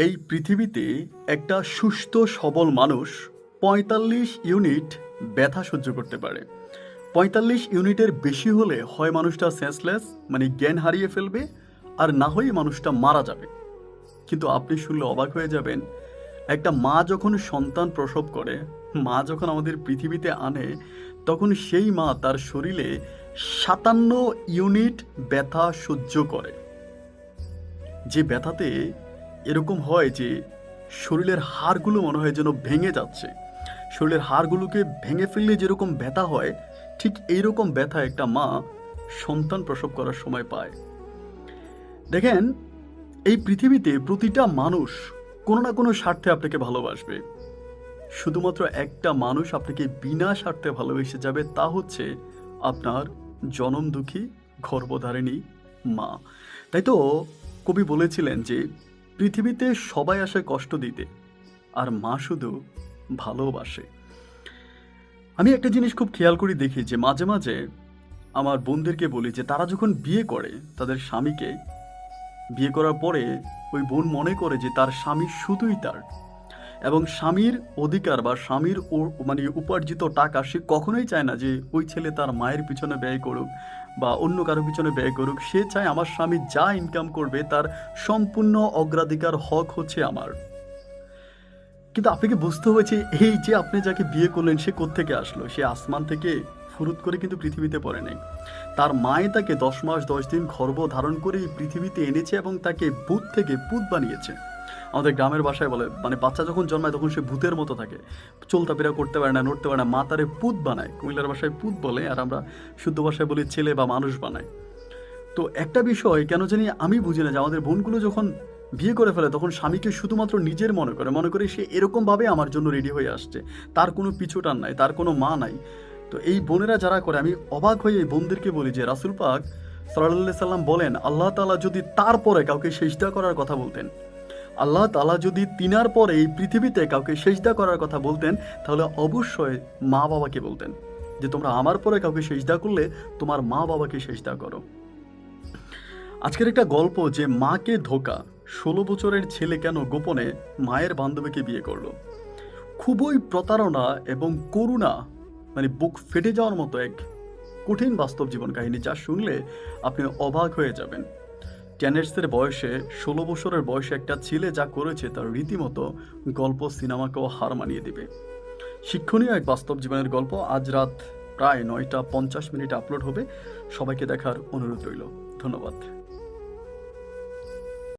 এই পৃথিবীতে একটা সুস্থ সবল মানুষ ৪৫ ইউনিট ব্যথা সহ্য করতে পারে। ৪৫ ইউনিটের বেশি হলে হয় মানুষটা সেন্সলেস মানে জ্ঞান হারিয়ে ফেলবে, আর না হয় মানুষটা মারা যাবে। কিন্তু আপনি শুনলে অবাক হয়ে যাবেন, একটা মা যখন সন্তান প্রসব করে, মা যখন আমাদের পৃথিবীতে আনে, তখন সেই মা তার শরীরে ৫৭ ইউনিট ব্যথা সহ্য করে। যে ব্যথাতে এরকম হয় যে শরীরের হাড়গুলো মনে হয় যেন ভেঙে যাচ্ছে। শরীরের হাড়গুলোকে ভেঙে ফেললে যেরকম ব্যথা হয়, ঠিক এইরকম ব্যথা একটা মা সন্তান প্রসব করার সময় পায়। দেখেন, এই পৃথিবীতে প্রতিটা মানুষ কোনো না কোনো স্বার্থে আপনাকে ভালোবাসবে। শুধুমাত্র একটা মানুষ আপনাকে বিনা স্বার্থে ভালোবেসে যাবে, তা হচ্ছে আপনার জনম দুঃখী গর্ভধারিণী মা। তাই তো কবি বলেছিলেন যে পৃথিবীতে সবাই আসে কষ্ট দিতে, আর মা শুধু ভালোবাসে। আমি একটা জিনিস খুব খেয়াল করি, দেখি যে মাঝে মাঝে আমার বোনদেরকে বলি যে তারা যখন বিয়ে করে তাদের স্বামীকে, বিয়ে করার পরে ওই বোন মনে করে যে তার স্বামী শুধুই তার, এবং স্বামীর অধিকার বা স্বামীর মানে উপার্জিত টাকা সে কখনোই চায় না যে ওই ছেলে তার মায়ের পিছনে ব্যয় করুক বা অন্য কারো পিছনে ব্যয় করুক। সে চায় আমার স্বামী যা ইনকাম করবে তার সম্পূর্ণ অগ্রাধিকার হক হচ্ছে আমার। কিন্তু আপনাকে বুঝতে হয়েছে, এই যে আপনি যাকে বিয়ে করলেন সে কোত্থেকে আসলো? সে আসমান থেকে ফুরুত করে কিন্তু পৃথিবীতে পড়ে নাই। তার মায়ে তাকে ১০ মাস ১০ দিন গর্ভ ধারণ করে এই পৃথিবীতে এনেছে এবং তাকে ভূত থেকে পুত বানিয়েছে। আমাদের গ্রামের ভাষায় বলে, মানে বাচ্চা যখন জন্মায় তখন সে ভূতের মতো থাকে, চলতাফেরা করতে পারে না, নড়তে পারে না, মা তারে পুত বানায়। কুমিল্লার ভাষায় পুত বলে, আর আমরা শুদ্ধ ভাষায় বলি ছেলে বা মানুষ বানায়। তো একটা বিষয় কেন জানি আমি বুঝি না যে আমাদের বোনগুলো যখন বিয়ে করে ফেলে তখন স্বামীকে শুধুমাত্র নিজের মনে করে সে এরকমভাবে আমার জন্য রেডি হয়ে আসছে, তার কোনো পিছুটান নাই, তার কোনো মা নাই। তো এই বোনেরা যারা করে, আমি অবাক হয়ে এই বোনদেরকে বলি যে রাসূল পাক সাল্লাল্লাহু সাল্লাম বলেন, আল্লাহ তাআলা যদি তারপরে কাউকে সেজদা করার কথা বলতেন, আল্লাহ তাআলা যদি তিনার পরে এই পৃথিবীতে কাউকে সেজদা করার কথা বলতেন, তাহলে অবশ্যই মা বাবাকে বলতেন যে তোমরা আমার পরে কাউকে সেজদা করলে তোমার মা বাবাকে সেজদা করো। আজকের একটা গল্প, যে মাকে ধোকা, ১৬ বছরের ছেলে কেন গোপনে মায়ের বান্ধবীকে বিয়ে করলো। খুবই প্রতারণা এবং করুণা, মানে বুক ফেটে যাওয়ার মতো এক কঠিন বাস্তব জীবন কাহিনী, যা শুনলে আপনি অবাক হয়ে যাবেন। টেনেটসের বয়সে, ১৬ বছরের বয়সে একটা ছেলে যা করেছে তার রীতিমতো গল্প সিনেমাকেও হার মানিয়ে দিবে। শিক্ষণীয় এক বাস্তব জীবনের গল্প। আজ রাত প্রায় ৯টা ৫০ মিনিটে আপলোড হবে। সবাইকে দেখার অনুরোধ রইল। ধন্যবাদ।